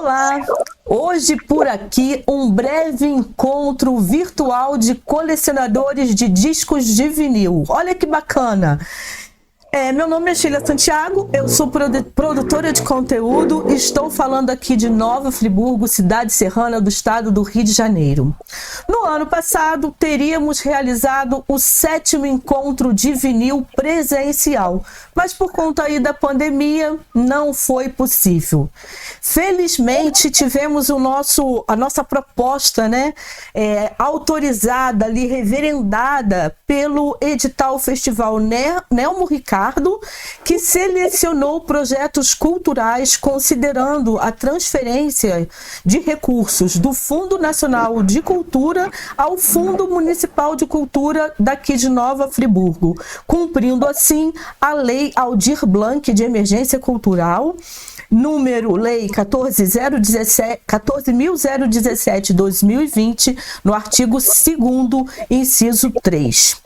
Olá! Hoje por aqui um breve encontro virtual de colecionadores de discos de vinil. Olha que bacana! Meu nome é Sheila Santiago, eu sou produtora de conteúdo e estou falando aqui de Nova Friburgo, cidade serrana do estado do Rio de Janeiro. No ano passado, teríamos realizado o 7º encontro de vinil presencial, mas por conta aí da pandemia não foi possível. Felizmente tivemos a nossa proposta, autorizada ali, reverendada pelo edital Festival Nelmo Ricardo, que selecionou projetos culturais considerando a transferência de recursos do Fundo Nacional de Cultura ao Fundo Municipal de Cultura daqui de Nova Friburgo, cumprindo assim a Lei Aldir Blanc de Emergência Cultural, número Lei 14.017/2020, no artigo 2º, inciso 3.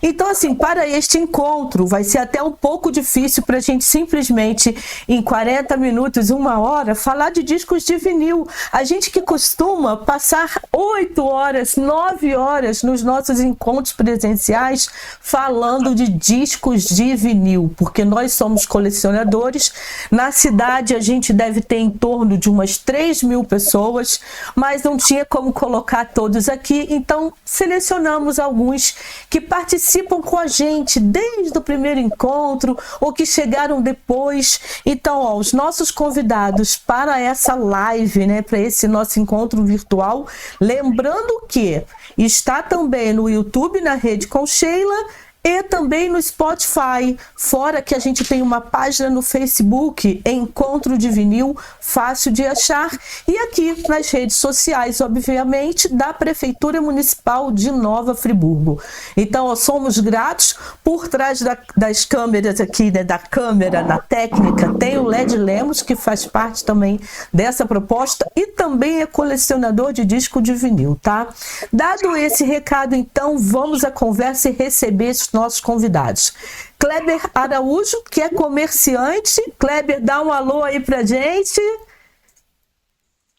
Então, assim, para este encontro vai ser até um pouco difícil para a gente simplesmente, em 40 minutos, 1 hora, falar de discos de vinil. A gente que costuma passar 8 horas, 9 horas nos nossos encontros presenciais falando de discos de vinil, porque nós somos colecionadores. Na cidade a gente deve ter em torno de umas 3.000 pessoas, mas não tinha como colocar todos aqui, então selecionamos alguns que participam com a gente desde o primeiro encontro ou que chegaram depois. Então, os nossos convidados para essa live, para esse nosso encontro virtual, lembrando que está também no YouTube, na Rede com Sheila, e também no Spotify, fora que a gente tem uma página no Facebook, Encontro de Vinil, fácil de achar, e aqui nas redes sociais, obviamente, da Prefeitura Municipal de Nova Friburgo. Então, somos gratos. Por trás das câmeras aqui, da câmera, na técnica, tem o Led Lemos, que faz parte também dessa proposta e também é colecionador de disco de vinil, tá? Dado esse recado, então, vamos à conversa e receber os nossos convidados. Kleber Araújo, que é comerciante. Kleber, dá um alô aí pra gente.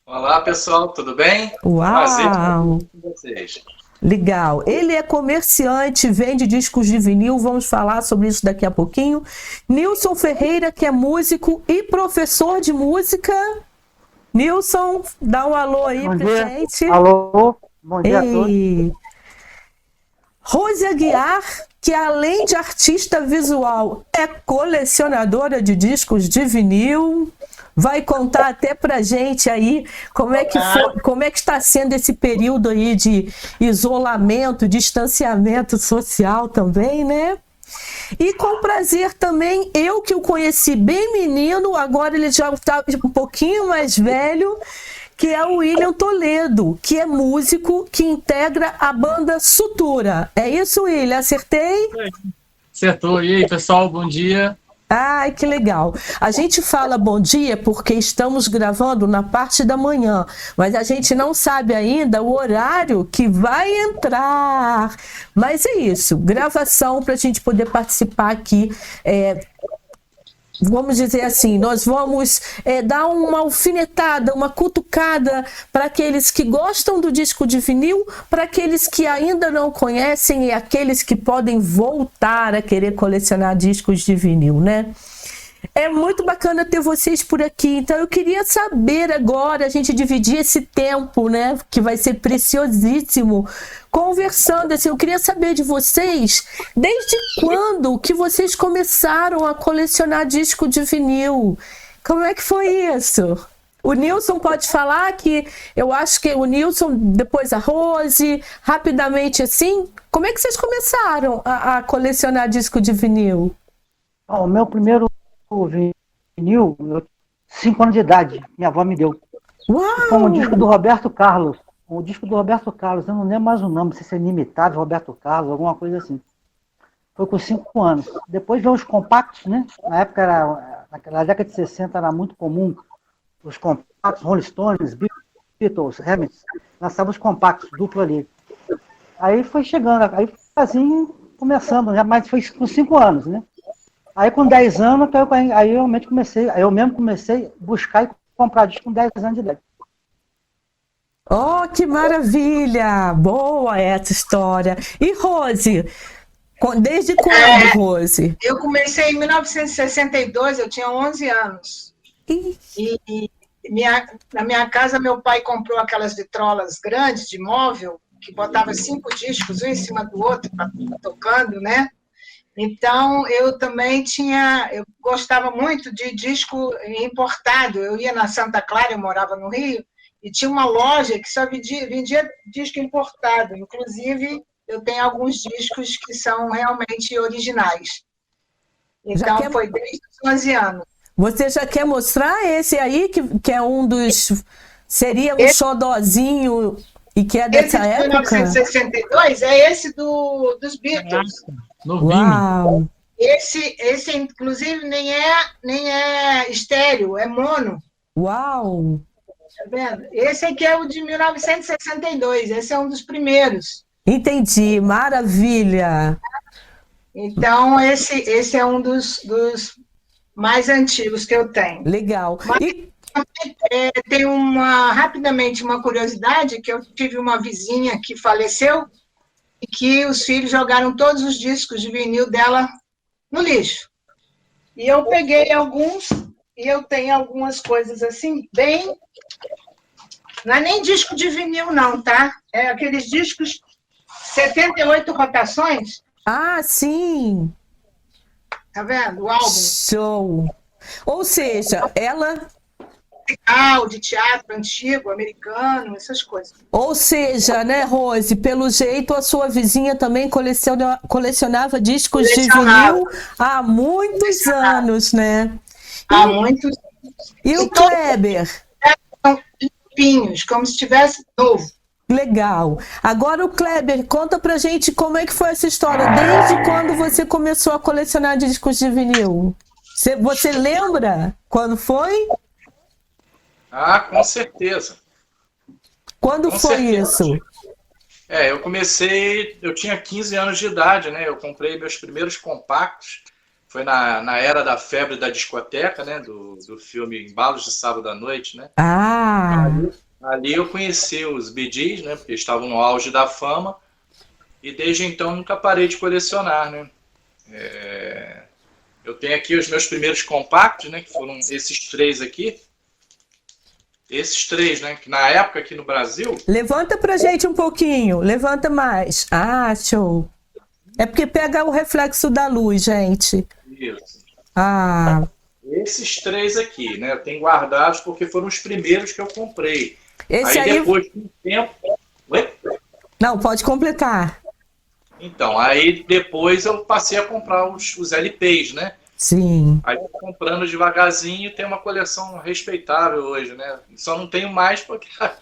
Olá, pessoal, tudo bem? Uau! Prazer estar com vocês. Legal. Ele é comerciante, vende discos de vinil, vamos falar sobre isso daqui a pouquinho. Nilson Ferreira, que é músico e professor de música. Nilson, dá um alô aí pra gente. Alô, bom dia a todos. Rose Aguiar, que além de artista visual, é colecionadora de discos de vinil. Vai contar até pra gente aí como é que está sendo esse período aí de isolamento, distanciamento social também, né? E com prazer também, eu que o conheci bem menino, agora ele já está um pouquinho mais velho, que é o William Toledo, que é músico que integra a banda Sutura. É isso, William? Acertei? Acertou. E aí, pessoal, bom dia. Ai, que legal. A gente fala bom dia porque estamos gravando na parte da manhã, mas a gente não sabe ainda o horário que vai entrar. Mas é isso, gravação para a gente poder participar aqui. Vamos dizer assim, nós vamos dar uma alfinetada, uma cutucada para aqueles que gostam do disco de vinil, para aqueles que ainda não conhecem e aqueles que podem voltar a querer colecionar discos de vinil, né? É muito bacana ter vocês por aqui, então eu queria saber agora, a gente dividir esse tempo, que vai ser preciosíssimo, conversando assim, eu queria saber de vocês, desde quando que vocês começaram a colecionar disco de vinil? Como é que foi isso? O Nilson pode falar, que eu acho que o Nilson, depois a Rose, rapidamente assim, como é que vocês começaram a colecionar disco de vinil? O meu primeiro vinil, 5 anos de idade, minha avó me deu. Uau! Foi um disco do Roberto Carlos. O disco do Roberto Carlos, eu não lembro mais o nome, se é Inimitável, Roberto Carlos, alguma coisa assim. Foi com 5 anos. Depois veio os compactos, né? Na época, naquela década de 60, era muito comum os compactos, Rolling Stones, Beatles, Hamilton, lançavam os compactos, duplo ali. Aí foi chegando, aí foi assim, começando, mas foi com 5 anos, né? Aí com 10 anos, aí eu realmente comecei, eu mesmo comecei a buscar e comprar disco com 10 anos de idade. Oh, que maravilha! Boa essa história. E Rose? Desde quando, Rose? Eu comecei em 1962, eu tinha 11 anos. Ih. E na minha casa, meu pai comprou aquelas vitrolas grandes de móvel, que botava 5 discos, um em cima do outro, tocando, né? Então, eu também eu gostava muito de disco importado. Eu ia na Santa Clara, eu morava no Rio, e tinha uma loja que só vendia disco importado. Inclusive, eu tenho alguns discos que são realmente originais. Então, foi desde os 11 anos. Você já quer mostrar esse aí, que é um dos... Seria um xodózinho e que é dessa época? Esse de 1962 é esse dos Beatles. Uau! Esse, inclusive, nem é estéreo, é mono. Uau! Tá vendo? Esse aqui é o de 1962, esse é um dos primeiros. Entendi, maravilha! Então, esse é um dos mais antigos que eu tenho. Legal. Tem rapidamente uma curiosidade, que eu tive uma vizinha que faleceu e que os filhos jogaram todos os discos de vinil dela no lixo. E eu peguei alguns, e eu tenho algumas coisas assim, bem... Não é nem disco de vinil, não, tá? É aqueles discos 78 rotações. Ah, sim! Tá vendo? O álbum. Show! Ou seja, ela... de teatro antigo, americano, essas coisas. Ou seja, né, Rose, pelo jeito a sua vizinha também colecionava discos de vinil há muitos anos, né? Há muitos anos. E o Kleber? Limpinhos, como se estivesse novo. Legal. Agora o Kleber, conta pra gente como é que foi essa história. Desde quando você começou a colecionar discos de vinil? Você lembra quando foi? Ah, com certeza. Quando foi isso? Eu comecei, eu tinha 15 anos de idade, né? Eu comprei meus primeiros compactos. Foi na era da febre da discoteca, né? Do filme Embalos de Sábado à Noite, né? Ah! Ali eu conheci os Bee Gees, né? Porque estavam no auge da fama. E desde então nunca parei de colecionar, né? Eu tenho aqui os meus primeiros compactos, né? Que foram esses 3 aqui. Esses 3, né? Que na época aqui no Brasil... Levanta pra gente um pouquinho. Levanta mais. Ah, show. É porque pega o reflexo da luz, gente. Isso. Ah. Esses 3 aqui, né? Eu tenho guardados porque foram os primeiros que eu comprei. Esse aí depois de um tempo... Oi? Não, pode completar. Então, aí depois eu passei a comprar os LPs, né? Sim. Aí comprando devagarzinho, tem uma coleção respeitável hoje, né? Só não tenho mais porque a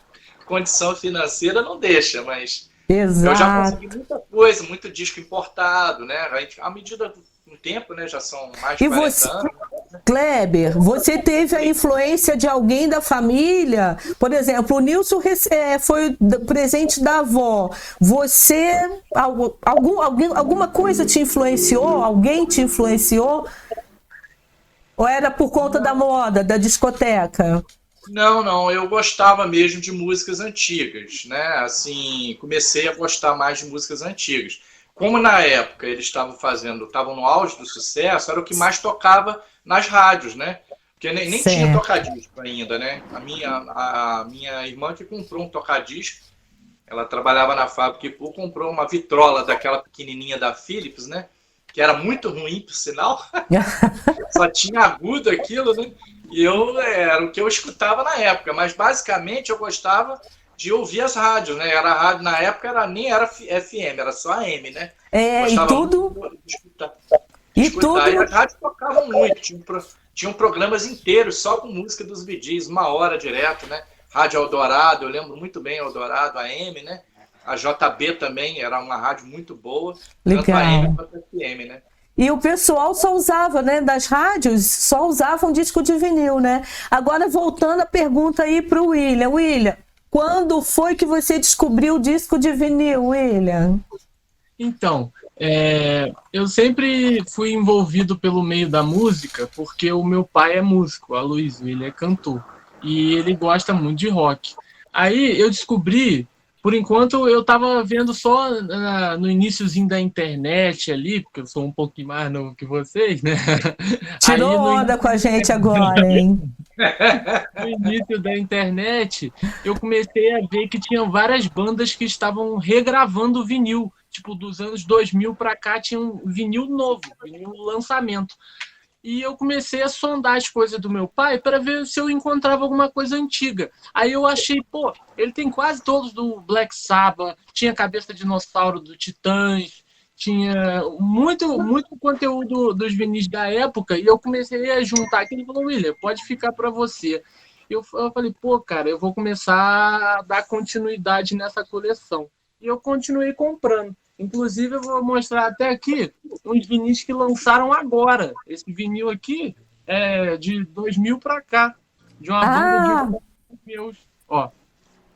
condição financeira não deixa, mas exato. Eu já consegui muita coisa, muito disco importado, né? À medida do tempo, né? Já são mais de 40 anos. Kleber, você teve a influência de alguém da família? Por exemplo, o Nilson foi presente da avó. Você, alguma coisa te influenciou? Alguém te influenciou? Ou era por conta da moda, da discoteca? Não, eu gostava mesmo de músicas antigas, né? Assim, comecei a gostar mais de músicas antigas. Como na época eles estavam no auge do sucesso, era o que mais tocava nas rádios, né? Porque nem tinha tocadisco ainda, né? A minha irmã que comprou um tocadisco, ela trabalhava na fábrica e comprou uma vitrola daquela pequenininha da Philips, né? Que era muito ruim, por sinal. Só tinha agudo aquilo, né? E era o que eu escutava na época. Mas, basicamente, eu gostava de ouvir as rádios, né? Era a rádio, na época, nem era FM, era só AM, né? E tudo... De escutar. E as rádios tocavam muito. Tinham programas inteiros só com música dos Bee Gees, 1 hora direto, né? Rádio Eldorado, eu lembro muito bem Eldorado, AM, né? A JB também era uma rádio muito boa, tanto AM quanto FM, né? E o pessoal só usava, né, das rádios, só usavam disco de vinil, né? Agora, voltando a pergunta aí para o William. William, quando foi que você descobriu o disco de vinil, William? Então, eu sempre fui envolvido pelo meio da música, porque o meu pai é músico, Aloysio, ele é cantor. e ele gosta muito de rock. Aí eu descobri, por enquanto eu estava vendo só no iniciozinho da internet ali, porque eu sou um pouquinho mais novo que vocês, né? Tirou onda com a gente agora, hein? No início da internet, eu comecei a ver que tinham várias bandas que estavam regravando o vinil. Tipo, dos anos 2000 para cá tinha um vinil novo, vinil lançamento. E eu comecei a sondar as coisas do meu pai para ver se eu encontrava alguma coisa antiga. Aí eu achei, pô, ele tem quase todos do Black Sabbath, tinha Cabeça de Dinossauro do Titãs, tinha muito conteúdo dos vinis da época, e eu comecei a juntar aquilo. Ele falou, William, pode ficar para você. Eu falei, pô, cara, eu vou começar a dar continuidade nessa coleção. E eu continuei comprando. Inclusive, eu vou mostrar até aqui uns vinis que lançaram agora. Esse vinil aqui é de 2000 para cá, de uma banda de meus. Ó,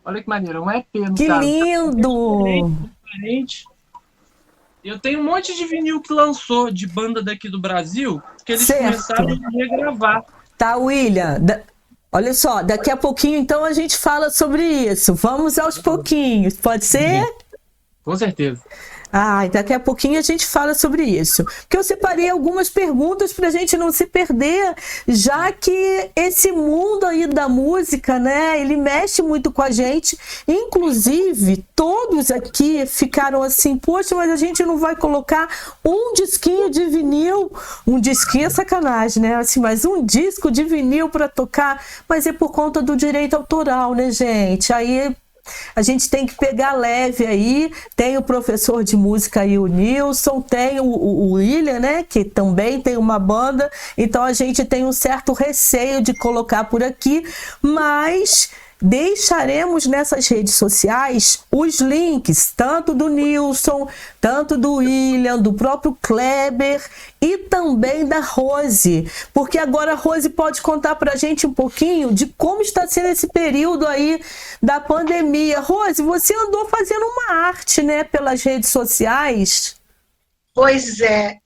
olha que maneiro, é um EP, no que caso. lindo! Diferente. Eu tenho um monte de vinil que lançou de banda daqui do Brasil, que eles começaram a regravar. Tá, William, olha só, daqui a pouquinho então a gente fala sobre isso. Vamos aos pouquinhos, pode ser? Com certeza. Daqui a pouquinho a gente fala sobre isso. Porque eu separei algumas perguntas para a gente não se perder, já que esse mundo aí da música, né, ele mexe muito com a gente. Inclusive, todos aqui ficaram assim, poxa, mas a gente não vai colocar um disquinho de vinil. Um disquinho é sacanagem, né? Assim, mas um disco de vinil para tocar, mas é por conta do direito autoral, né, gente? Aí a gente tem que pegar leve aí. Tem o professor de música aí, o Nilson, tem o William, né, que também tem uma banda, então a gente tem um certo receio de colocar por aqui, mas deixaremos nessas redes sociais os links, tanto do Nilson, tanto do William, do próprio Kleber e também da Rose, porque agora a Rose pode contar pra gente um pouquinho de como está sendo esse período aí da pandemia. Rose, você andou fazendo uma arte, né, pelas redes sociais? Pois é,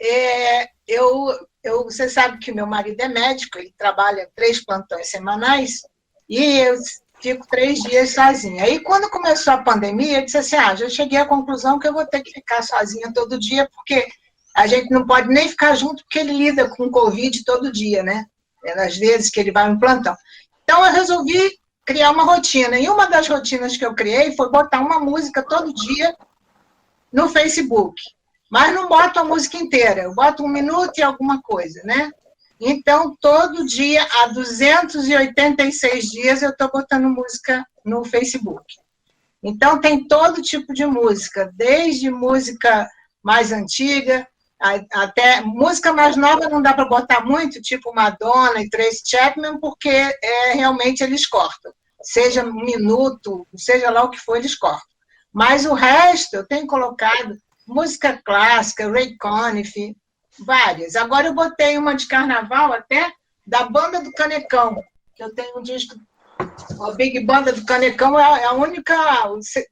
você sabe que meu marido é médico, ele trabalha 3 plantões semanais, e eu fico 3 dias sozinha. Aí, quando começou a pandemia, eu disse assim, já cheguei à conclusão que eu vou ter que ficar sozinha todo dia, porque a gente não pode nem ficar junto, porque ele lida com Covid todo dia, né? Às vezes que ele vai no plantão. Então, eu resolvi criar uma rotina. E uma das rotinas que eu criei foi botar uma música todo dia no Facebook. Mas não boto a música inteira, eu boto 1 minuto e alguma coisa, né? Então, todo dia, há 286 dias, eu estou botando música no Facebook. Então, tem todo tipo de música, desde música mais antiga, até música mais nova não dá para botar muito, tipo Madonna e Tracy Chapman, porque realmente eles cortam. Seja 1 minuto, seja lá o que for, eles cortam. Mas o resto, eu tenho colocado música clássica, Ray Conniff, várias. Agora eu botei uma de carnaval até, da Banda do Canecão, que eu tenho um disco, a Big Banda do Canecão é a única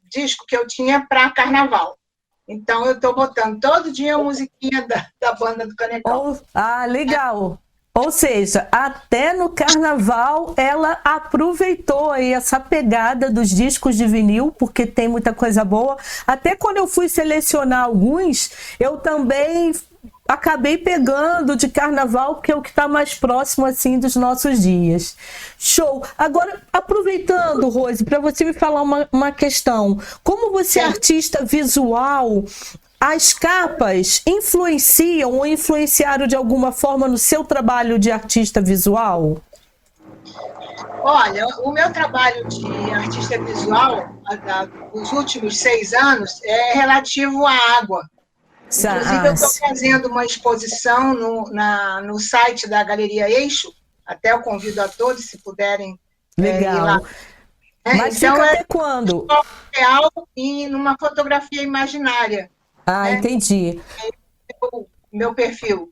disco que eu tinha para carnaval. Então eu estou botando todo dia a musiquinha da Banda do Canecão. Legal! Ou seja, até no carnaval ela aproveitou aí essa pegada dos discos de vinil, porque tem muita coisa boa. Até quando eu fui selecionar alguns, eu também acabei pegando de carnaval, que é o que está mais próximo assim dos nossos dias. Show! Agora, aproveitando, Rose, para você me falar uma questão. Como você é artista visual, as capas influenciam ou influenciaram de alguma forma no seu trabalho de artista visual? Olha, o meu trabalho de artista visual, dos últimos 6 anos, é relativo à água. Inclusive, eu estou fazendo uma exposição no site da Galeria Eixo, até eu convido a todos, se puderem ir lá. Mas então, fica até quando? Real e numa fotografia imaginária. Entendi. Meu perfil.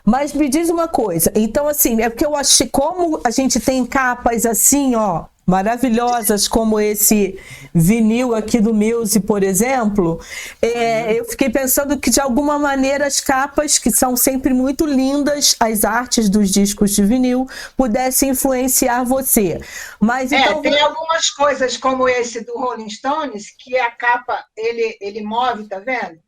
Mas me diz uma coisa, então assim, é porque eu achei, como a gente tem capas assim, ó, maravilhosas, como esse vinil aqui do Muse, por exemplo, eu fiquei pensando que, de alguma maneira, as capas, que são sempre muito lindas, as artes dos discos de vinil, pudessem influenciar você. Mas então... tem algumas coisas, como esse do Rolling Stones, que a capa, ele move, tá vendo?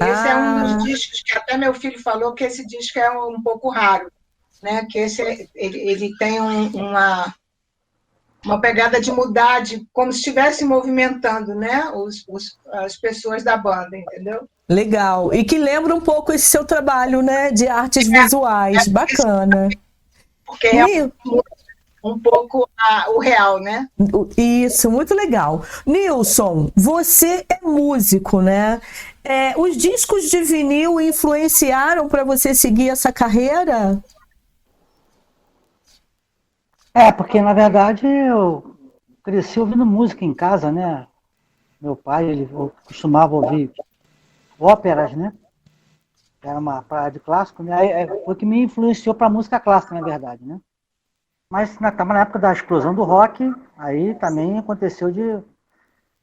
Esse é um dos discos que até meu filho falou que esse disco é um pouco raro, né? Que ele tem uma pegada de mudar, como se estivesse movimentando, né? As pessoas da banda, entendeu? Legal. E que lembra um pouco esse seu trabalho, né? De artes visuais. Bacana. Porque é um pouco o real, né? Isso, muito legal. Nilson, você é músico, né? Os discos de vinil influenciaram para você seguir essa carreira? Porque na verdade eu cresci ouvindo música em casa, né? Meu pai, ele costumava ouvir óperas, né? Era uma praia de clássico, né? Aí foi que me influenciou para música clássica, na verdade, né? Mas estava na época da explosão do rock, aí também aconteceu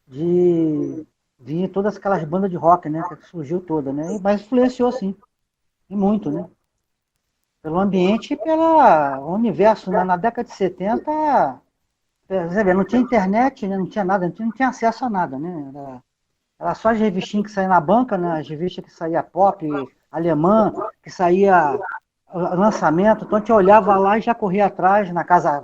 de vir todas aquelas bandas de rock, né? Que surgiu toda, né? Mas influenciou sim, e muito, né? Pelo ambiente e pelo universo, né? Na década de 70, você vê, não tinha internet, né? Não tinha nada, não tinha acesso a nada, né? Era só as revistinhas que saíam na banca, né? As revistas que saía pop, alemã, que saía lançamento, então a gente olhava lá e já corria atrás na casa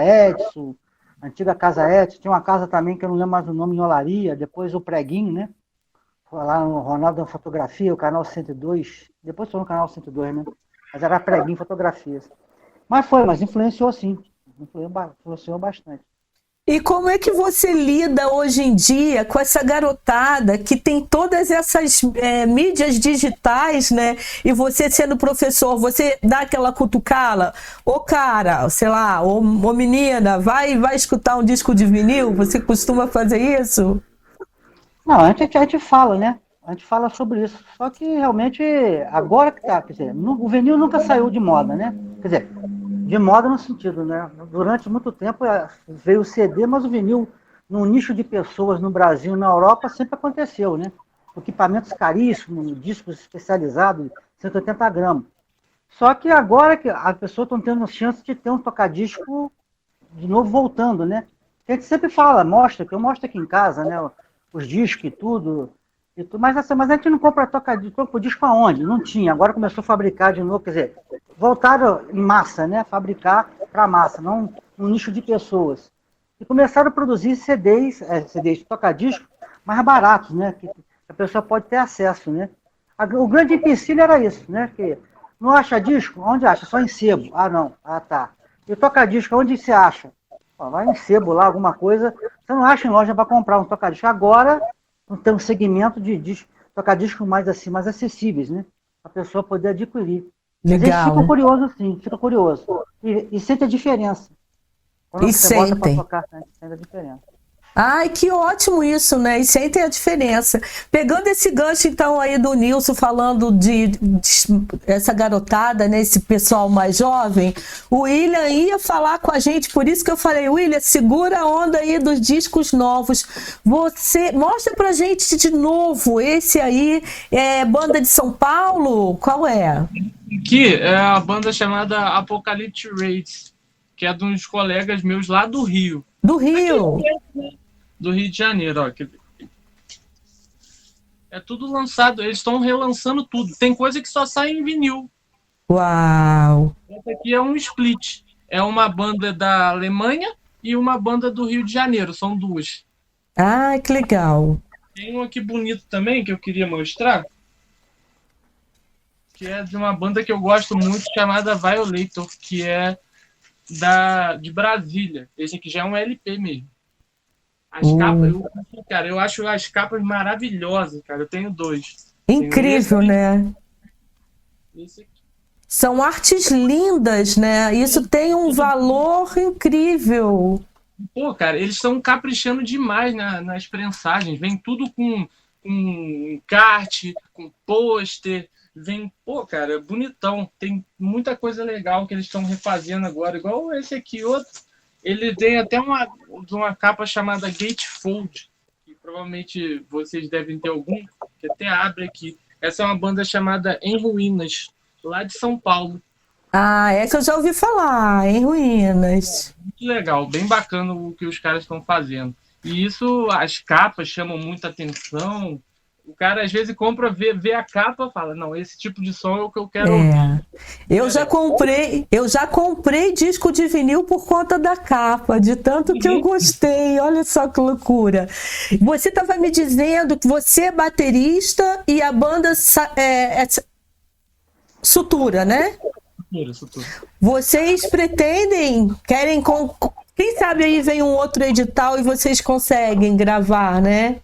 Edson, antiga Casa Edson, tinha uma casa também que eu não lembro mais o nome, em Olaria, depois o Preguinho, né? Foi lá no Ronaldo da Fotografia, o canal 102, depois foi no canal 102, né? Mas era Preguinho Fotografias. Mas influenciou sim, influenciou bastante. E como é que você lida hoje em dia com essa garotada que tem todas essas mídias digitais, né? E você sendo professor, você dá aquela cutucala? Ô cara, sei lá, ô menina, vai escutar um disco de vinil? Você costuma fazer isso? Não, a gente fala, né? A gente fala sobre isso. Só que realmente, agora que tá, quer dizer, o vinil nunca saiu de moda, né? Quer dizer, de moda no sentido, né? Durante muito tempo veio o CD, mas o vinil, no nicho de pessoas no Brasil e na Europa, sempre aconteceu, né? Equipamentos caríssimos, discos especializados, 180 gramas. Só que agora que as pessoas estão tendo chance de ter um tocadisco de novo voltando, né? A gente sempre fala, que eu mostro aqui em casa, né? Os discos e tudo. Mas a gente não compra o disco aonde? Não tinha. Agora começou a fabricar de novo, quer dizer, voltaram em massa, né? Fabricar para massa, não um nicho de pessoas. E começaram a produzir CDs de toca-disco mais baratos, né? Que a pessoa pode ter acesso, né? O grande empecilho era isso, né? Que não acha disco? Onde acha? Só em sebo. Ah, não. Ah, tá. E toca-disco, onde você acha? Vai em sebo lá, alguma coisa. Você não acha em loja para comprar um toca-disco. Agora tem um segmento de toca-disco mais acessíveis, né? A pessoa poder adquirir. Legal, a gente fica curioso, sim, fica curioso. E sente a diferença. Quando você bota para tocar, sente a diferença. Ai, que ótimo isso, né? E sentem a diferença. Pegando esse gancho, então, aí do Nilson, falando de essa garotada, né? Esse pessoal mais jovem, o William ia falar com a gente, por isso que eu falei, William, segura a onda aí dos discos novos. Você mostra pra gente de novo, esse aí é banda de São Paulo? Qual é? Aqui é a banda chamada Apocalypse Rates, que é de uns colegas meus lá do Rio. Do Rio? Do Rio de Janeiro, ó. É tudo lançado, eles estão relançando tudo. Tem coisa que só sai em vinil. Uau! Essa aqui é um split. É uma banda da Alemanha e uma banda do Rio de Janeiro, são duas. Ah, que legal. Tem um aqui bonito também que eu queria mostrar, que é de uma banda que eu gosto muito, chamada Violator, que é de Brasília. Esse aqui já é um LP mesmo. As capas, eu acho as capas maravilhosas, cara. Eu tenho dois. Incrível, né? Esse aqui. São artes lindas, né? Isso tem um valor incrível. Pô, cara, eles estão caprichando demais nas prensagens. Vem tudo com encarte, com pôster. Vem, pô, cara, é bonitão. Tem muita coisa legal que eles estão refazendo agora. Igual esse aqui, outro. Ele tem até uma capa chamada Gatefold, que provavelmente vocês devem ter algum, que até abre aqui. Essa é uma banda chamada Em Ruínas, lá de São Paulo. Ah, essa eu já ouvi falar, Em Ruínas. Muito legal, bem bacana o que os caras estão fazendo. E isso, as capas chamam muita atenção. O cara às vezes compra, vê a capa e fala, não, esse tipo de som é o que eu quero ouvir. Eu já comprei disco de vinil por conta da capa, de tanto que eu gostei. Olha só que loucura. Você estava me dizendo que você é baterista e a banda é Sutura, né? Sutura. Vocês querem, quem sabe aí vem um outro edital e vocês conseguem gravar, né?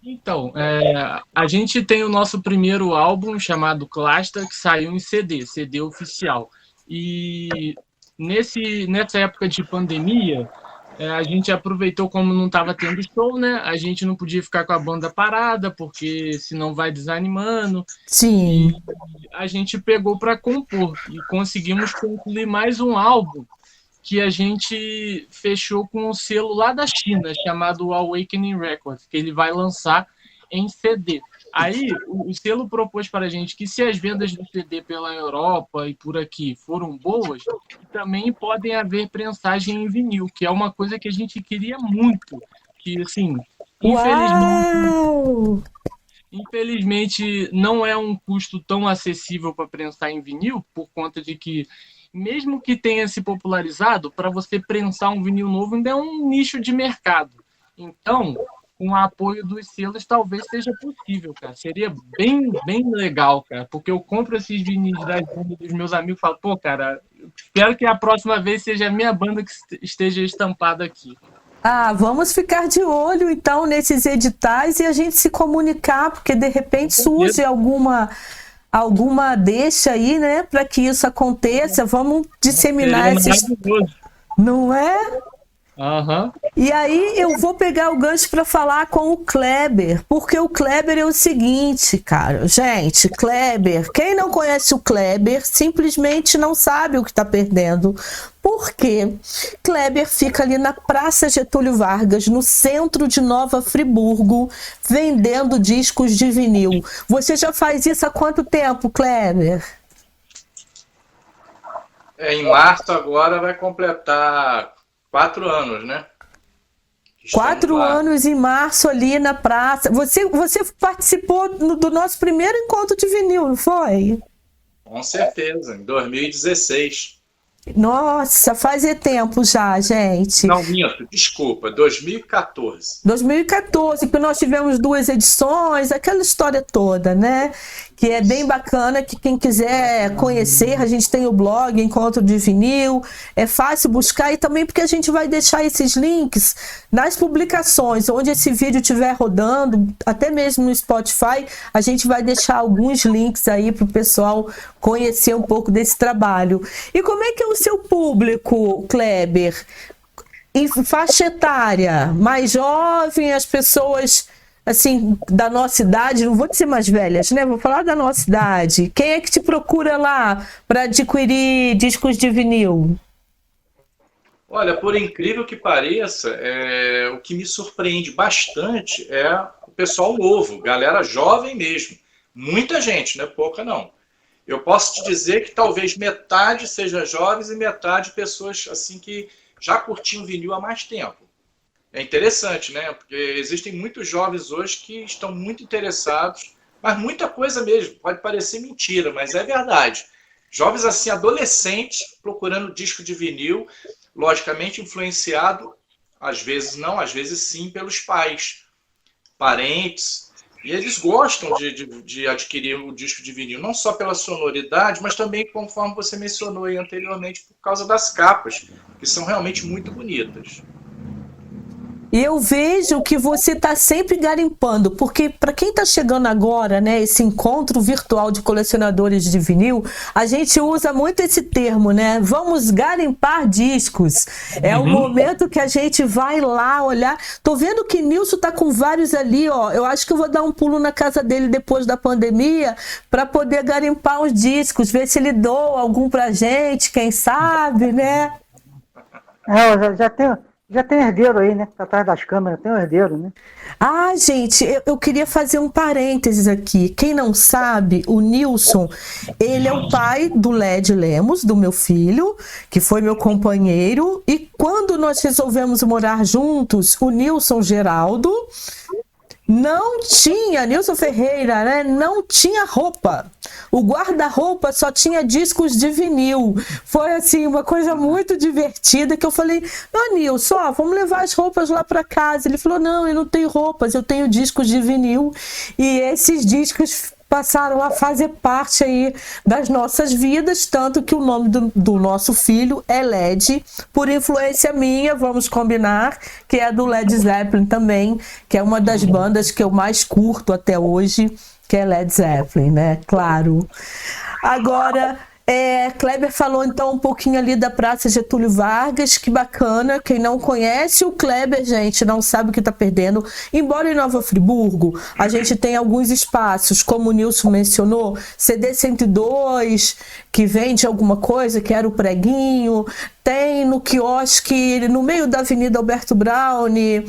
Então, a gente tem o nosso primeiro álbum chamado Clasta, que saiu em CD oficial. E nessa época de pandemia, a gente aproveitou, como não estava tendo show, né? A gente não podia ficar com a banda parada, porque senão vai desanimando. Sim. E a gente pegou para compor e conseguimos concluir mais um álbum que a gente fechou com um selo lá da China, chamado Awakening Records, que ele vai lançar em CD. Aí, o selo propôs para a gente que se as vendas do CD pela Europa e por aqui foram boas, também podem haver prensagem em vinil, que é uma coisa que a gente queria muito. Que, assim, infelizmente não é um custo tão acessível para prensar em vinil, por conta de que mesmo que tenha se popularizado, para você prensar um vinil novo ainda é um nicho de mercado. Então, com o apoio dos selos, talvez seja possível, cara. Seria bem, bem legal, cara, porque eu compro esses vinis das bandas dos meus amigos e falo, pô, cara, espero que a próxima vez seja a minha banda que esteja estampada aqui. Ah, vamos ficar de olho, então, nesses editais e a gente se comunicar, porque de repente surge alguma deixa aí, né, para que isso aconteça. Vamos disseminar esses... Não é? Uhum. E aí eu vou pegar o gancho para falar com o Kleber, porque o Kleber é o seguinte, cara, gente, Kleber, quem não conhece o Kleber simplesmente não sabe o que está perdendo, porque Kleber fica ali na Praça Getúlio Vargas, no centro de Nova Friburgo, vendendo discos de vinil. Você já faz isso há quanto tempo, Kleber? Em março agora vai completar 4 anos, né? 4 anos em março ali na praça. Você participou do nosso primeiro encontro de vinil, não foi? Com certeza, em 2016. Nossa, faz tempo já, gente. Não, minto, desculpa, 2014. 2014, que nós tivemos 2 edições, aquela história toda, né? Que é bem bacana, que quem quiser conhecer, a gente tem o blog Encontro de Vinil, é fácil buscar e também porque a gente vai deixar esses links nas publicações, onde esse vídeo estiver rodando, até mesmo no Spotify, a gente vai deixar alguns links aí para o pessoal conhecer um pouco desse trabalho. E como é que é o seu público, Kleber? Em faixa etária, mais jovem, as pessoas... assim, da nossa idade, não vou dizer mais velhas, né? Vou falar da nossa idade. Quem é que te procura lá para adquirir discos de vinil? Olha, por incrível que pareça, o que me surpreende bastante é o pessoal novo, galera jovem mesmo. Muita gente, não é pouca não. Eu posso te dizer que talvez metade seja jovens e metade pessoas assim que já curtiam vinil há mais tempo. É interessante, né? Porque existem muitos jovens hoje que estão muito interessados, mas muita coisa mesmo. Pode parecer mentira, mas é verdade. Jovens assim, adolescentes, procurando disco de vinil, logicamente influenciado, às vezes não, às vezes sim, pelos pais, parentes. E eles gostam de adquirir o disco de vinil, não só pela sonoridade, mas também, conforme você mencionou aí anteriormente, por causa das capas, que são realmente muito bonitas. E eu vejo que você está sempre garimpando, porque para quem está chegando agora, né, esse encontro virtual de colecionadores de vinil, a gente usa muito esse termo, né? Vamos garimpar discos. É o momento que a gente vai lá olhar. Tô vendo que Nilson tá com vários ali, ó. Eu acho que eu vou dar um pulo na casa dele depois da pandemia para poder garimpar os discos, ver se ele doa algum pra gente, quem sabe, né? Já tem herdeiro aí, né? Tá atrás das câmeras, tem um herdeiro, né? Ah, gente, eu queria fazer um parênteses aqui. Quem não sabe, o Nilson, ele é o pai do Led Lemos, do meu filho, que foi meu companheiro. E quando nós resolvemos morar juntos, o Nilson Geraldo não tinha, Nilson Ferreira, né? Não tinha roupa. O guarda-roupa só tinha discos de vinil. Foi assim, uma coisa muito divertida que eu falei: "Ô Nilson, ó, vamos levar as roupas lá para casa". Ele falou: "Não, eu não tenho roupas, eu tenho discos de vinil". E esses discos passaram a fazer parte aí das nossas vidas, tanto que o nome do nosso filho é Led, por influência minha, vamos combinar, que é do Led Zeppelin também, que é uma das bandas que eu mais curto até hoje, que é Led Zeppelin, né? Claro. Agora, Kleber falou então um pouquinho ali da Praça Getúlio Vargas, que bacana. Quem não conhece o Kleber, gente, não sabe o que está perdendo. Embora em Nova Friburgo a gente tem alguns espaços, como o Nilson mencionou, CD 102, que vende alguma coisa, que era o Preguinho, tem no quiosque, no meio da Avenida Alberto Browne,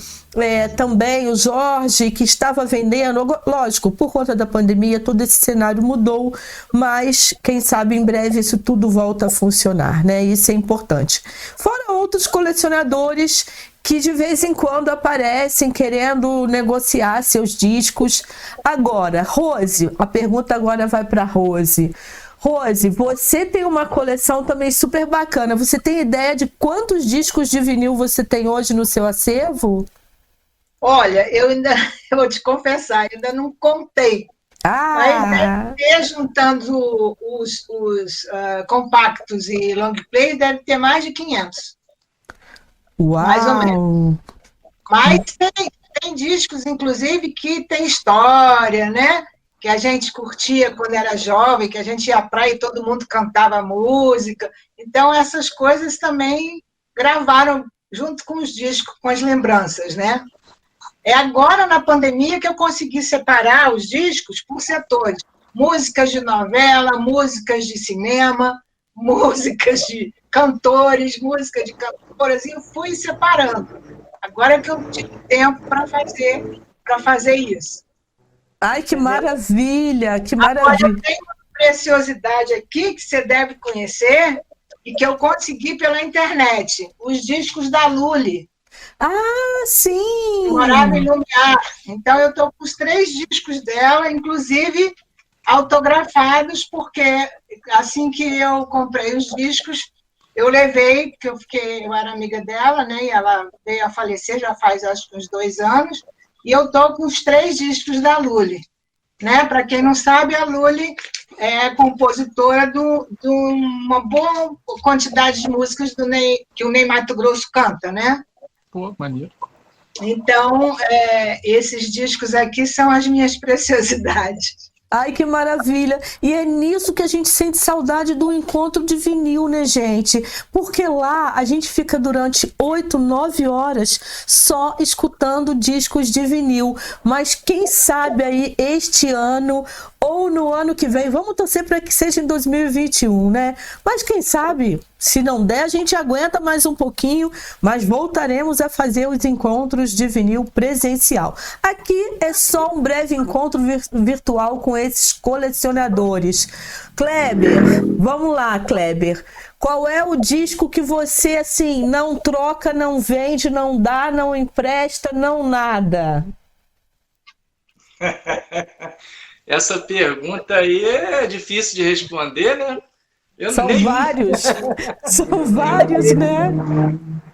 também o Jorge, que estava vendendo, lógico, por conta da pandemia, todo esse cenário mudou, mas quem sabe em breve isso tudo volta a funcionar, né? Isso é importante. Fora outros colecionadores que de vez em quando aparecem querendo negociar seus discos. Agora, Rose, a pergunta agora vai para Rose. Rose, você tem uma coleção também super bacana. Você tem ideia de quantos discos de vinil você tem hoje no seu acervo? Olha, eu vou te confessar, eu ainda não contei. Mas deve ter, juntando os compactos e long play, deve ter mais de 500. Uau! Mais ou menos. Mas tem discos, inclusive, que tem história, né? Que a gente curtia quando era jovem, que a gente ia à praia e todo mundo cantava música. Então, essas coisas também gravaram junto com os discos, com as lembranças, né? É agora, na pandemia, que eu consegui separar os discos por setores. Músicas de novela, músicas de cinema, músicas de cantores, música de cantoras, e eu fui separando. Agora que eu tive tempo para fazer isso. Ai, que maravilha, que Agora, maravilha. eu tenho uma preciosidade aqui que você deve conhecer e que eu consegui pela internet, os discos da Lully. Ah, sim! Morava em Lumiar. Então, eu estou com os 3 discos dela, inclusive autografados, porque assim que eu comprei os discos, eu levei, porque eu era amiga dela, né? E ela veio a falecer já faz, acho que uns 2 anos, e eu estou com os 3 discos da Lully. Né? Para quem não sabe, a Lully é compositora de uma boa quantidade de músicas que o Ney Matogrosso canta, né? Pô, maneiro. Então, esses discos aqui são as minhas preciosidades. Ai, que maravilha! E é nisso que a gente sente saudade do encontro de vinil, né, gente? Porque lá a gente fica durante 8, 9 horas só escutando discos de vinil. Mas quem sabe aí este ano ou no ano que vem, vamos torcer para que seja em 2021, né? Mas quem sabe, se não der, a gente aguenta mais um pouquinho, mas voltaremos a fazer os encontros de vinil presencial. Aqui é só um breve encontro virtual com esses colecionadores. Kleber, vamos lá, Kleber. Qual é o disco que você, assim, não troca, não vende, não dá, não empresta, não nada? Essa pergunta aí é difícil de responder, né? São vários. São vários, né?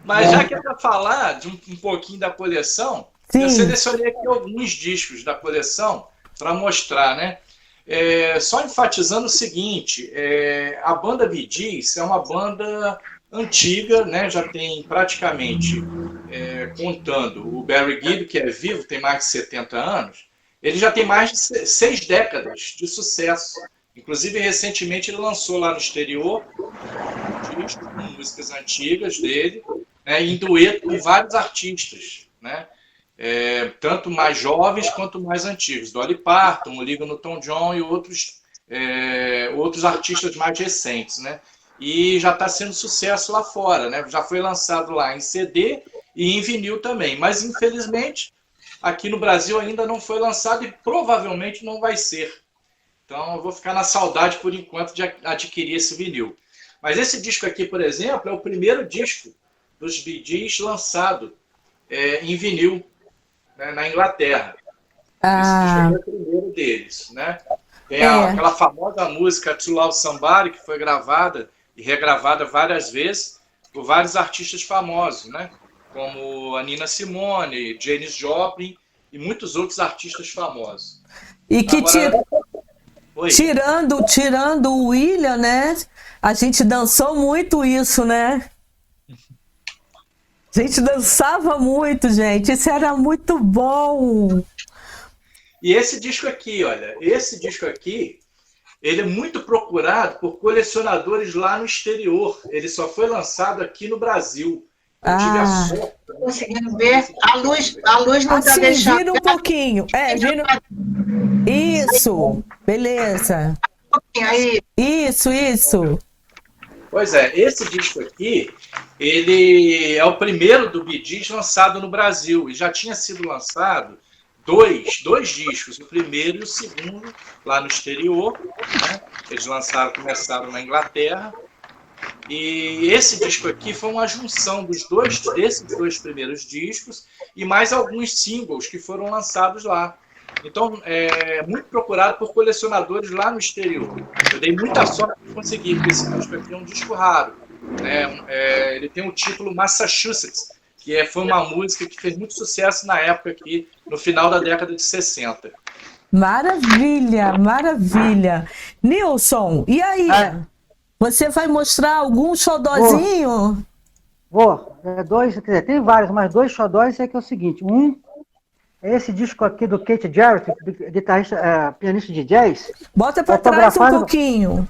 Mas já que é para falar de um pouquinho da coleção, Sim. Eu selecionei aqui alguns discos da coleção para mostrar, né? Só enfatizando o seguinte, a banda Bee Gees é uma banda antiga, né? Já tem praticamente, contando o Barry Gibb, que é vivo, tem mais de 70 anos, ele já tem mais de 6 décadas de sucesso. Inclusive, recentemente, ele lançou lá no exterior um disco com músicas antigas dele, né, em dueto com vários artistas, né? Tanto mais jovens quanto mais antigos. Dolly Parton, Olivia Newton-John e outros artistas mais recentes, né? e já está sendo sucesso lá fora, né? Já foi lançado lá em CD e em vinil também, mas infelizmente aqui no Brasil ainda não foi lançado e provavelmente não vai ser. Então eu vou ficar na saudade por enquanto de adquirir esse vinil. Mas esse disco aqui, por exemplo, é o primeiro disco dos Bee Gees lançado em vinil, né, na Inglaterra. Esse disco aqui é o primeiro deles, né? Tem aquela famosa música To Love Somebody, que foi gravada e regravada várias vezes por vários artistas famosos, né? Como a Nina Simone, Janis Joplin e muitos outros artistas famosos. E que Agora, tirando o William, né? A gente dançou muito isso, né? A gente dançava muito, gente. Isso era muito bom. E esse disco aqui, olha, ele é muito procurado por colecionadores lá no exterior. Ele só foi lançado aqui no Brasil. Eu tive a sorte. Conseguindo ver? A luz não está Assim, deixando. vira um pouquinho. Vira... Isso, beleza. Aí. Isso. Pois é, esse disco aqui, ele é o primeiro do Bee Gees lançado no Brasil. E já tinha sido lançado dois discos, o primeiro e o segundo lá no exterior, né? Eles começaram na Inglaterra, e esse disco aqui foi uma junção desses dois primeiros discos e mais alguns singles que foram lançados lá. Então, é muito procurado por colecionadores lá no exterior. Eu dei muita sorte de conseguir, porque esse disco aqui é um disco raro, né? Ele tem o título Massachusetts, que foi uma música que fez muito sucesso na época aqui, no final da década de 60. Maravilha. Nilson, e aí? Você vai mostrar algum xodózinho? Vou. Tem vários, mas 2 xodóis é que é o seguinte. Um é esse disco aqui do Keith Jarrett, guitarrista, pianista de jazz. Bota para trás um pouquinho.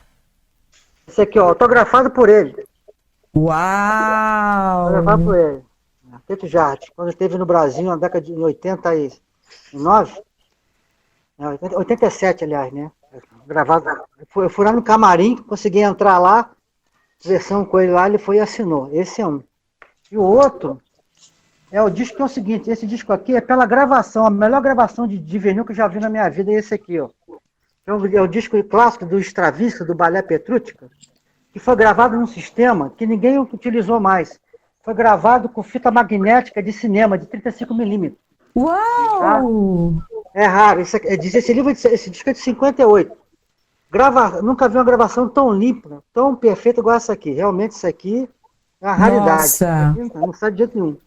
Esse aqui, ó, autografado por ele. Uau! Autografado por ele. Keith Jarrett, quando esteve no Brasil na década de 89, 87, aliás, né? Gravado. Eu fui lá no camarim, consegui entrar lá, versão com ele lá, ele foi e assinou. Esse é um. E o outro é o disco que é o seguinte, esse disco aqui é pela gravação, a melhor gravação de vinil que eu já vi na minha vida é esse aqui, ó. É o disco clássico do Stravinsky, do Balé Petrútica, que foi gravado num sistema que ninguém utilizou mais. Foi gravado com fita magnética de cinema, de 35mm. Uau! Tá? É raro. Esse disco é de 58. Nunca vi uma gravação tão limpa, tão perfeita igual essa aqui. Realmente, isso aqui é uma raridade. Nossa. Não sai de jeito nenhum.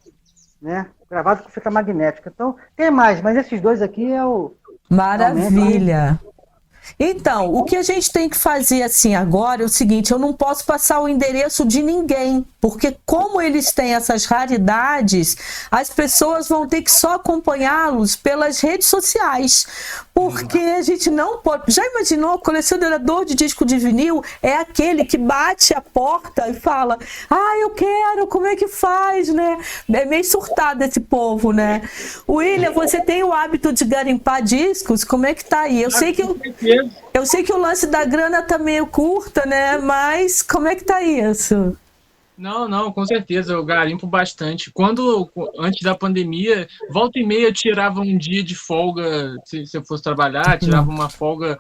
Né? Gravado com fita magnética. Então, tem mais, mas esses dois aqui é o... Maravilha! Então, o que a gente tem que fazer assim agora é o seguinte, eu não posso passar o endereço de ninguém, porque como eles têm essas raridades, as pessoas vão ter que só acompanhá-los pelas redes sociais, porque a gente não pode... Já imaginou, o colecionador de disco de vinil é aquele que bate a porta e fala, eu quero, como é que faz, né? É meio surtado esse povo, né? William, você tem o hábito de garimpar discos? Como é que tá aí? Eu sei que o lance da grana tá meio curta, né? Mas como é que tá isso? Não, com certeza, eu garimpo bastante. Antes da pandemia, volta e meia eu tirava um dia de folga, se eu fosse trabalhar, tirava uma folga,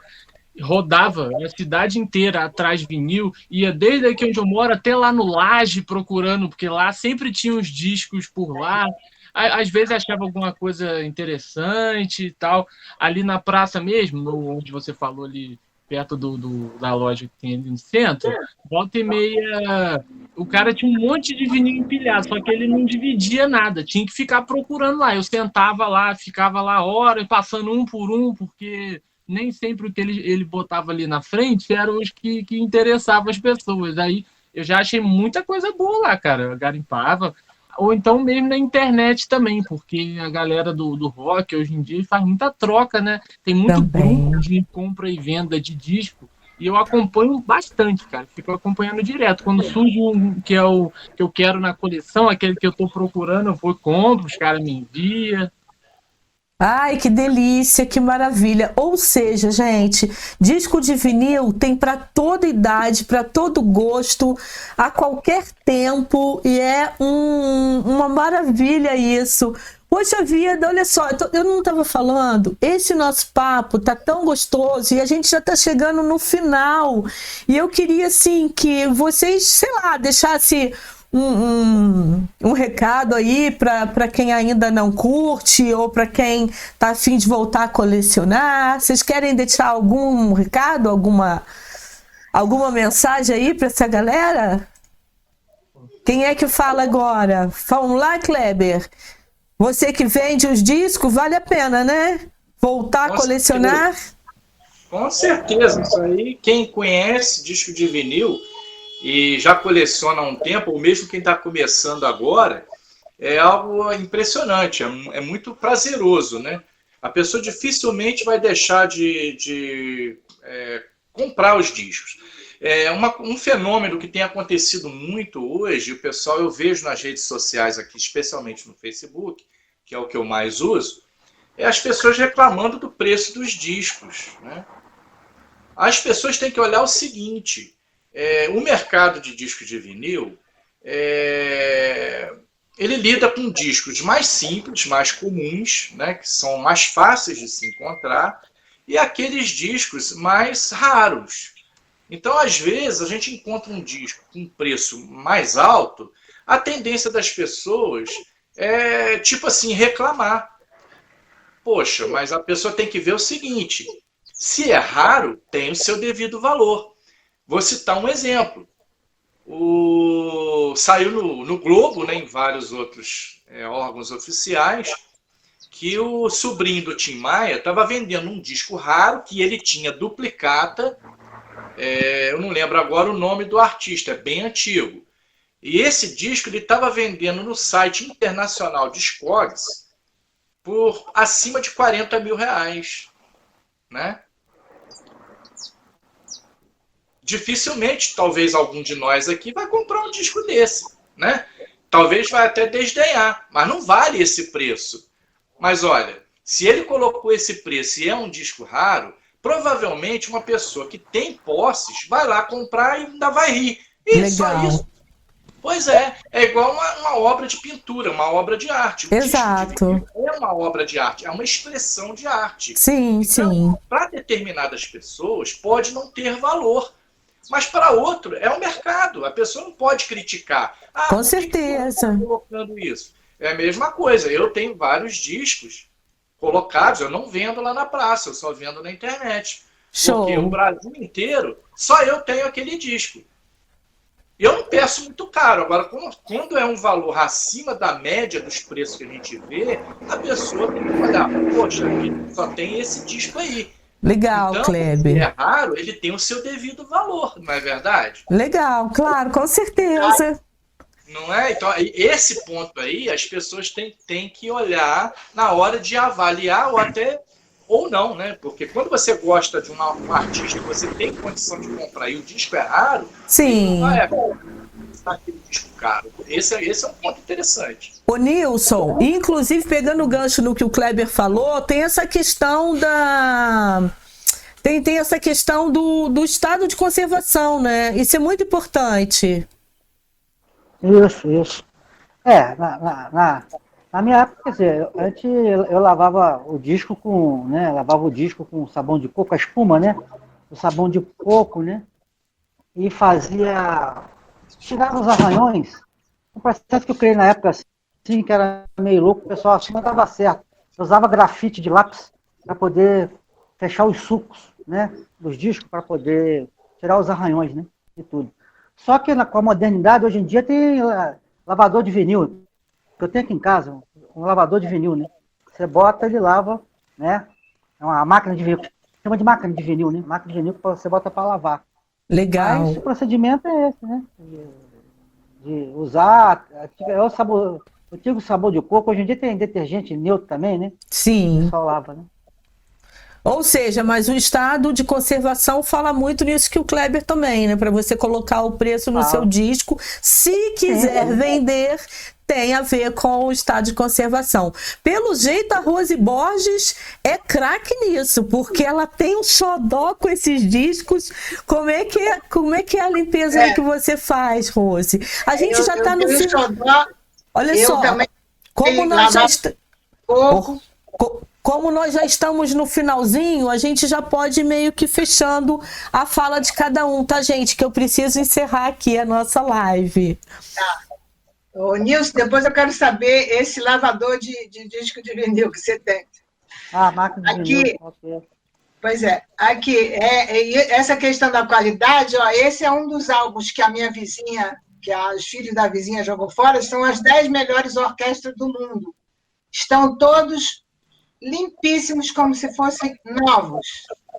rodava a cidade inteira atrás de vinil, ia desde aqui onde eu moro até lá no Laje procurando, porque lá sempre tinha uns discos por lá. Às vezes achava alguma coisa interessante e tal. Ali na praça mesmo, onde você falou ali, perto da loja que tem ali no centro, volta e meia, o cara tinha um monte de vinil empilhado, só que ele não dividia nada, tinha que ficar procurando lá. Eu sentava lá, ficava lá horas, passando um por um, porque nem sempre o que ele botava ali na frente eram os que interessavam as pessoas. Aí eu já achei muita coisa boa lá, cara. Eu garimpava. Ou então mesmo na internet também, porque a galera do rock hoje em dia faz muita troca, né? Tem muito grupo de compra e venda de disco, e eu acompanho bastante, cara. Fico acompanhando direto. Quando surge um que eu quero na coleção, aquele que eu tô procurando, eu vou e compro, os caras me enviam. Ai, que delícia, que maravilha. Ou seja, gente, disco de vinil tem para toda idade, para todo gosto, a qualquer tempo, e é uma maravilha isso. Poxa vida, olha só, eu não estava falando, esse nosso papo tá tão gostoso e a gente já tá chegando no final. E eu queria, assim, que vocês, sei lá, deixassem um recado aí para quem ainda não curte ou para quem tá a fim de voltar a colecionar. Vocês querem deixar algum recado, alguma mensagem aí para essa galera? Quem é que fala agora? Vamos lá, Kleber. Você que vende os discos, vale a pena, né? Voltar a colecionar? Com certeza, isso aí. Quem conhece disco de vinil e já coleciona há um tempo, ou mesmo quem está começando agora, é algo impressionante, é muito prazeroso, né? A pessoa dificilmente vai deixar de comprar os discos. É um fenômeno que tem acontecido muito hoje, o pessoal eu vejo nas redes sociais aqui, especialmente no Facebook, que é o que eu mais uso, é as pessoas reclamando do preço dos discos, né? As pessoas têm que olhar o seguinte, o mercado de discos de vinil, ele lida com discos mais simples, mais comuns, né, que são mais fáceis de se encontrar, e aqueles discos mais raros. Então, às vezes, a gente encontra um disco com um preço mais alto, a tendência das pessoas é, tipo assim, reclamar. Poxa, mas a pessoa tem que ver o seguinte, se é raro, tem o seu devido valor. Vou citar um exemplo. Saiu no Globo, né, em vários outros órgãos oficiais, que o sobrinho do Tim Maia estava vendendo um disco raro que ele tinha duplicata. Eu não lembro agora o nome do artista, é bem antigo. E esse disco ele estava vendendo no site internacional Discogs por acima de 40 mil reais. Né? Dificilmente, talvez algum de nós aqui vai comprar um disco desse. Né? Talvez vai até desdenhar, mas não vale esse preço. Mas olha, se ele colocou esse preço e é um disco raro, provavelmente uma pessoa que tem posses vai lá comprar e ainda vai rir. E Legal. só isso. Pois é igual uma obra de pintura, uma obra de arte. Exato. Disco de vinil é uma obra de arte, é uma expressão de arte. Sim, então, sim. para determinadas pessoas pode não ter valor, mas para outro é um mercado. A pessoa não pode criticar. Com certeza. Por que colocando isso? É a mesma coisa. Eu tenho vários discos colocados, eu não vendo lá na praça, eu só vendo na internet. Show. Porque o Brasil inteiro, só eu tenho aquele disco. E eu não peço muito caro. Agora, quando é um valor acima da média dos preços que a gente vê, a pessoa tem que olhar, poxa, só tem esse disco aí. Legal, então, Kleber. Se é raro, ele tem o seu devido valor, não é verdade? Legal, claro, com certeza. Não é? Então, esse ponto aí, as pessoas têm que olhar na hora de avaliar ou não, né? Porque quando você gosta de um artista, você tem condição de comprar e o disco é raro, Sim. Não é aquele disco caro. Esse é um ponto interessante. Ô Nilson, inclusive pegando o gancho no que o Kleber falou, tem essa questão tem essa questão do estado de conservação, né? Isso é muito importante. Isso. Na minha época, quer dizer, antes eu lavava o disco com sabão de coco, a espuma, né? O sabão de coco, né? E tirava os arranhões. Um processo que eu criei na época assim, que era meio louco, o pessoal assim não dava certo. Eu usava grafite de lápis para poder fechar os sulcos, né? Dos discos, para poder tirar os arranhões, né? E tudo. Só que com a modernidade, hoje em dia tem lavador de vinil. Eu tenho aqui em casa um lavador de vinil, né? Você bota, ele lava, né? É uma máquina de vinil. Chama de máquina de vinil, né? Máquina de vinil que você bota para lavar. Legal. Mas o procedimento é esse, né? De usar o antigo sabor de coco. Hoje em dia tem detergente neutro também, né? Sim. O pessoal lava, né? Ou seja, mas o estado de conservação fala muito nisso que o Kleber também, né? Para você colocar o preço no seu disco, se quiser vender, tem a ver com o estado de conservação. Pelo jeito, a Rose Borges é craque nisso, porque ela tem um xodó com esses discos. Como é que é a limpeza aí que você faz, Rose? A gente já está no final. Olha só, como nós já estamos no finalzinho, a gente já pode ir meio que fechando a fala de cada um, tá, gente? Que eu preciso encerrar aqui a nossa live. Tá. Ô, Nilson, depois eu quero saber esse lavador de disco de vinil que você tem. Máquina de vinil. Okay. Pois é. Aqui, essa questão da qualidade, ó, esse é um dos álbuns que a minha vizinha, que os filhos da vizinha jogou fora, são as 10 melhores orquestras do mundo. Estão todos limpíssimos, como se fossem novos.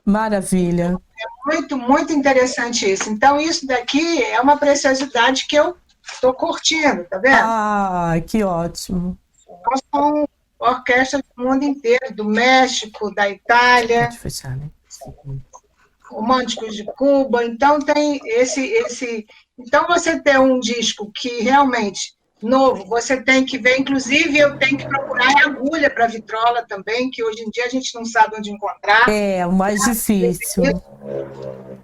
Maravilha. É muito, muito interessante isso. Então, isso daqui é uma preciosidade que eu estou curtindo, tá vendo? Ah, que ótimo. Então, são orquestras do mundo inteiro, do México, da Itália, Pode fechar, né? românticos de Cuba. Então, tem esse... Então, você tem um disco que realmente novo, você tem que ver, inclusive eu tenho que procurar agulha para vitrola também, que hoje em dia a gente não sabe onde encontrar. É, o mais difícil.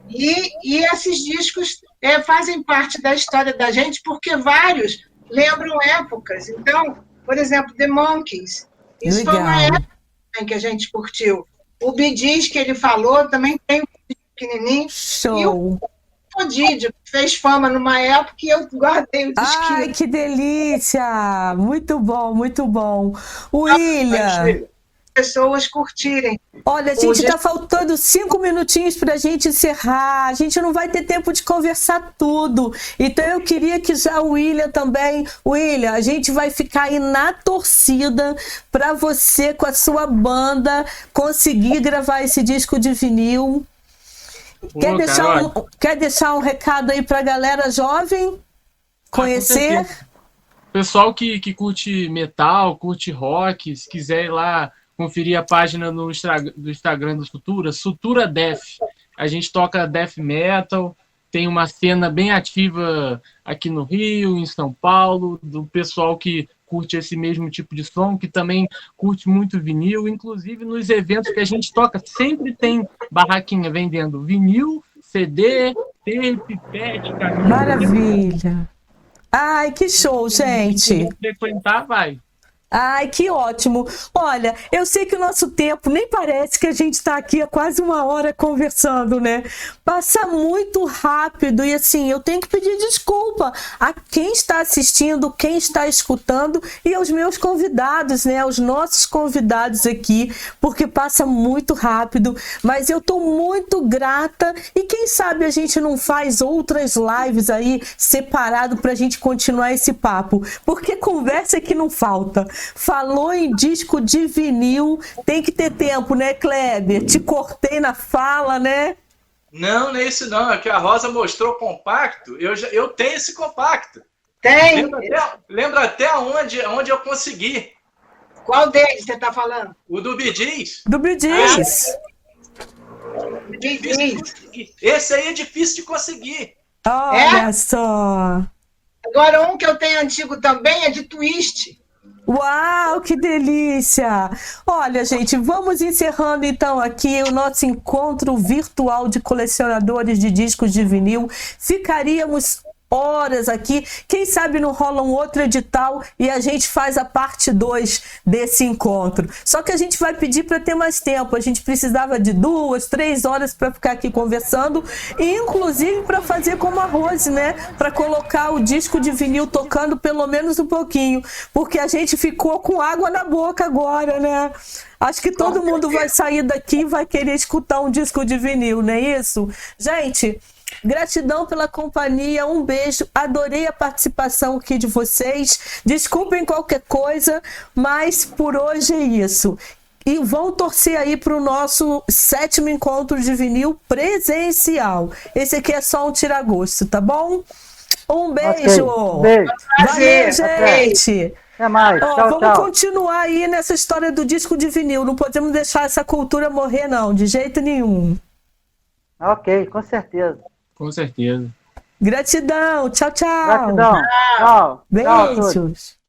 E esses discos fazem parte da história da gente, porque vários lembram épocas. Então, por exemplo, The Monkees, isso Legal. foi uma época que a gente curtiu. O Bee Gees, que ele falou, também tem um pequenininho. Show! E o Didio, que fez fama numa época e eu guardei o disquinho. Ai, que delícia! Muito bom, muito bom. William, pessoas curtirem. olha, a gente está faltando 5 minutinhos para a gente encerrar. A gente não vai ter tempo de conversar tudo. Então eu queria que já o William também... William, a gente vai ficar aí na torcida para você, com a sua banda, conseguir gravar esse disco de vinil. Quer deixar um recado aí para a galera jovem conhecer? Pessoal que curte metal, curte rock, se quiser ir lá conferir a página do Instagram do Sutura Death. A gente toca death metal, tem uma cena bem ativa aqui no Rio, em São Paulo, do pessoal que curte esse mesmo tipo de som, que também curte muito vinil, inclusive nos eventos que a gente toca, sempre tem barraquinha vendendo vinil, CD, tape, pet, camisa. Maravilha! Ai, que show, gente! Se frequentar, vai. Ai, que ótimo. Olha, eu sei que o nosso tempo nem parece que a gente está aqui há quase 1 hora conversando, né? Passa muito rápido e assim, eu tenho que pedir desculpa a quem está assistindo, quem está escutando e aos meus convidados, né? Aos nossos convidados aqui, porque passa muito rápido, mas eu estou muito grata e quem sabe a gente não faz outras lives aí separado para a gente continuar esse papo, porque conversa que não falta. Falou em disco de vinil, tem que ter tempo, né, Kleber? Te cortei na fala, né? Não é isso não, é que a Rosa mostrou compacto, eu tenho esse compacto. Tem. Lembra até onde eu consegui. Qual deles você está falando? O do Bee Gees. Do Bee Gees. Esse aí é difícil de conseguir. Olha só. Agora, um que eu tenho antigo também é de Twist. Uau, que delícia! Olha, gente, vamos encerrando então aqui o nosso encontro virtual de colecionadores de discos de vinil. Ficaríamos horas aqui, quem sabe não rola um outro edital e a gente faz a parte 2 desse encontro. Só que a gente vai pedir para ter mais tempo, a gente precisava de 2, 3 horas para ficar aqui conversando e inclusive para fazer como a Rose, né? Para colocar o disco de vinil tocando pelo menos um pouquinho, porque a gente ficou com água na boca agora, né? Acho que todo mundo vai sair daqui e vai querer escutar um disco de vinil, não é isso? Gente, gratidão pela companhia, um beijo, adorei a participação aqui de vocês, desculpem qualquer coisa, mas por hoje é isso. E vão torcer aí para o nosso 7º encontro de vinil presencial. Esse aqui é só um tira-gosto, tá bom? Um beijo! Okay. Beijo. Valeu, gente! Até mais. Ó, Tchau, vamos tchau. continuar aí nessa história do disco de vinil. Não podemos deixar essa cultura morrer, não, de jeito nenhum. Ok, com certeza. Com certeza. Gratidão. Tchau, tchau. Gratidão. Tchau. Tchau, Tuti. Beijos.